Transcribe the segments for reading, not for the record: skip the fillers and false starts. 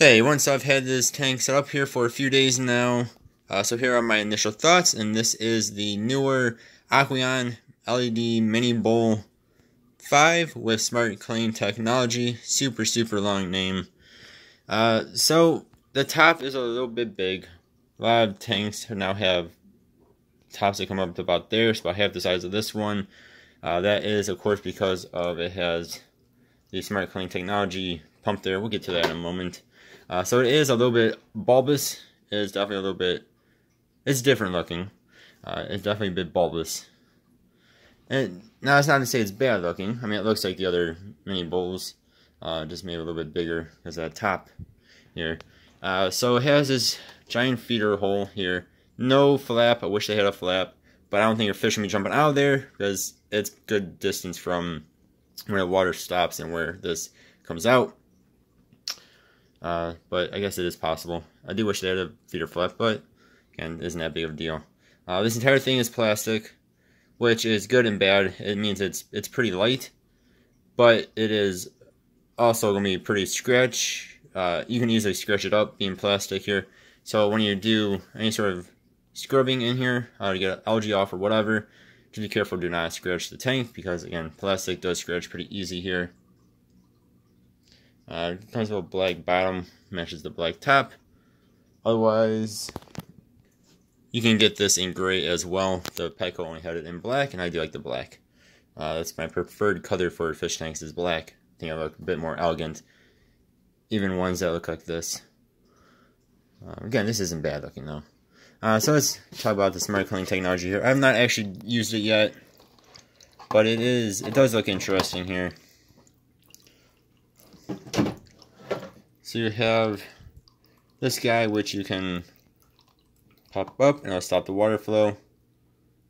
Hey, once I've had this tank set up here for a few days now, so here are my initial thoughts, and this is the newer Aqueon LED Mini Bowl 5 with Smart Clean technology. Super long name. So the top is a little bit big. A lot of tanks now have tops that come up to about there, so about half the size of this one. That is, of course, because of it has the Smart Clean technology pump there. We'll get to that in a moment. So it is a little bit bulbous. It is definitely a little bit, it's different looking. It's definitely a bit bulbous. And now it's not to say it's bad looking. I mean, it looks like the other mini bowls, just maybe a little bit bigger because of that top here. So it has this giant feeder hole here. No flap. I wish they had a flap, but I don't think your fish will be jumping out of there because it's good distance from where the water stops and where this comes out. But I guess it is possible. I do wish they had a feeder flap, but again, isn't that big of a deal. This entire thing is plastic, which is good and bad. It means it's pretty light, but it is also going to be pretty scratch. You can easily scratch it up being plastic here. So when you do any sort of scrubbing in here to get algae off or whatever, just be careful, do not scratch the tank, because again, plastic does scratch pretty easy here. It comes with a black bottom, matches the black top. Otherwise, you can get this in gray as well. The Petco only had it in black, and I do like the black. That's my preferred color for fish tanks, is black. I think I look a bit more elegant. Even ones that look like this. Again, this isn't bad looking though. So let's talk about the Smart Clean technology here. I have not actually used it yet, but it does look interesting here. So you have this guy, which you can pop up and it'll stop the water flow.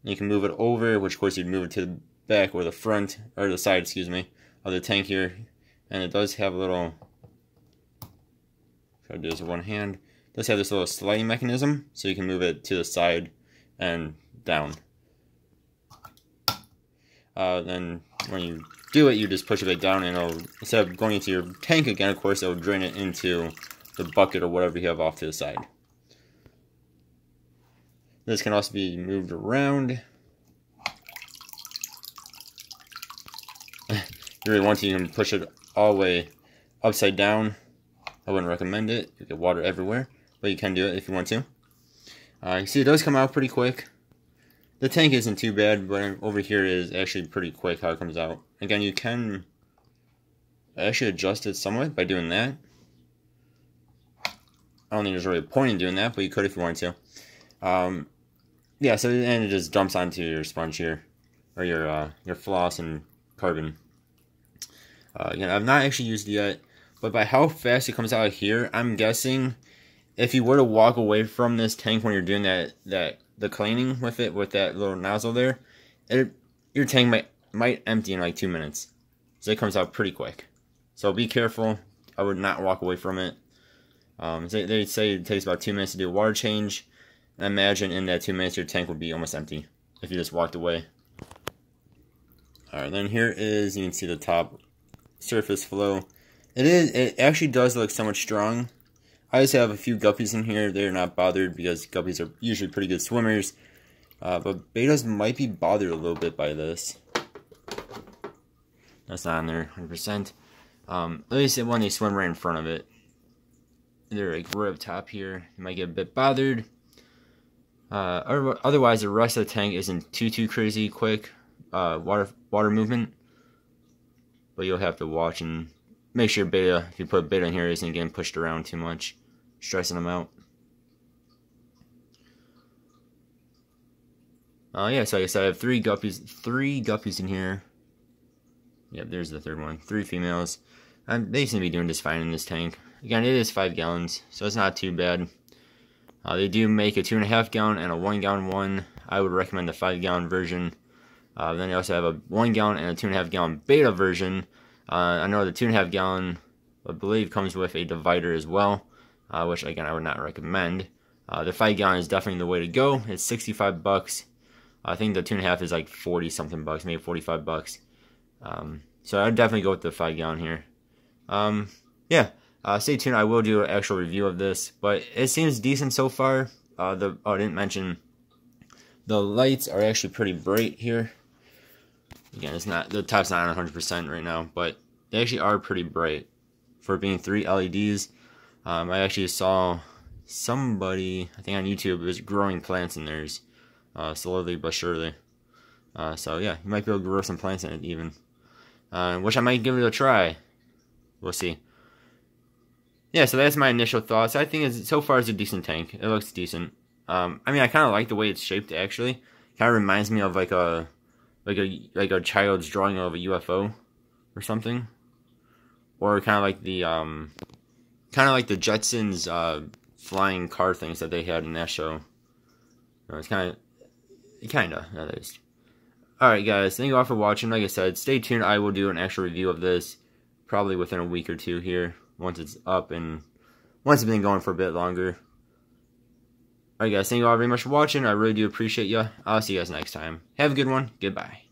You can move it over, which of course you'd move it to the back or the front, or the side, excuse me, of the tank here. And it does have a little, try to do this with one hand. It does have this little sliding mechanism, so you can move it to the side and down. Then when you do it, you just push it back down, and it'll, instead of going into your tank again, of course, it'll drain it into the bucket or whatever you have off to the side. This can also be moved around. If you really want to, you can push it all the way upside down. I wouldn't recommend it. You get water everywhere, but you can do it if you want to. You can see it does come out pretty quick. The tank isn't too bad, but over here is actually pretty quick how it comes out. Again, you can actually adjust it somewhat by doing that. I don't think there's really a point in doing that, but you could if you wanted to. Yeah, so and it just dumps onto your sponge here, or your floss and carbon. Again, I've not actually used it yet, but by how fast it comes out of here, I'm guessing if you were to walk away from this tank when you're doing the cleaning with it, with that little nozzle there, your tank might empty in like 2 minutes. So it comes out pretty quick. So be careful. I would not walk away from it. They say it takes about 2 minutes to do a water change. And imagine in that 2 minutes your tank would be almost empty if you just walked away. Alright, then here is, you can see the top surface flow. It actually does look somewhat strong. I just have a few guppies in here. They're not bothered because guppies are usually pretty good swimmers. But betas might be bothered a little bit by this. That's not on there 100%. At least when they swim right in front of it. They're like right up top here. You might get a bit bothered. Otherwise, the rest of the tank isn't too crazy quick water movement. But you'll have to watch and make sure beta, if you put beta in here, isn't getting pushed around too much, stressing them out. Yeah, so like I said, I have three guppies in here. Yep, there's the third one. 3 females. They seem to be doing just fine in this tank. Again, it is 5 gallons, so it's not too bad. They do make a 2.5 gallon and a 1 gallon one. I would recommend the 5 gallon version. Then they also have a 1 gallon and a 2.5 gallon beta version. I know the 2.5 gallon, I believe, comes with a divider as well, which again I would not recommend. The 5 gallon is definitely the way to go. It's 65 bucks. I think the 2.5 is like 40 something bucks, maybe 45 bucks. So I'd definitely go with the 5 gallon here. Yeah, Stay tuned. I will do an actual review of this, but it seems decent so far. I didn't mention the lights are actually pretty bright here. Again, it's not, the top's not 100% right now, but they actually are pretty bright for being 3 LEDs. I actually saw somebody, I think on YouTube, was growing plants in theirs, slowly but surely. So yeah, you might be able to grow some plants in it even, which I might give it a try. We'll see. Yeah, so that's my initial thoughts. I think so far it's a decent tank. It looks decent. I mean, I kind of like the way it's shaped. Actually, kind of reminds me of like a child's drawing of a UFO or something, or kind of like the Jetsons flying car things that they had in that show. It's kind of at least. All right, guys, thank you all for watching. Like I said, stay tuned. I will do an actual review of this probably within a week or two here, once it's up and once it's been going for a bit longer. Alright guys, thank you all very much for watching. I really do appreciate you. I'll see you guys next time. Have a good one. Goodbye.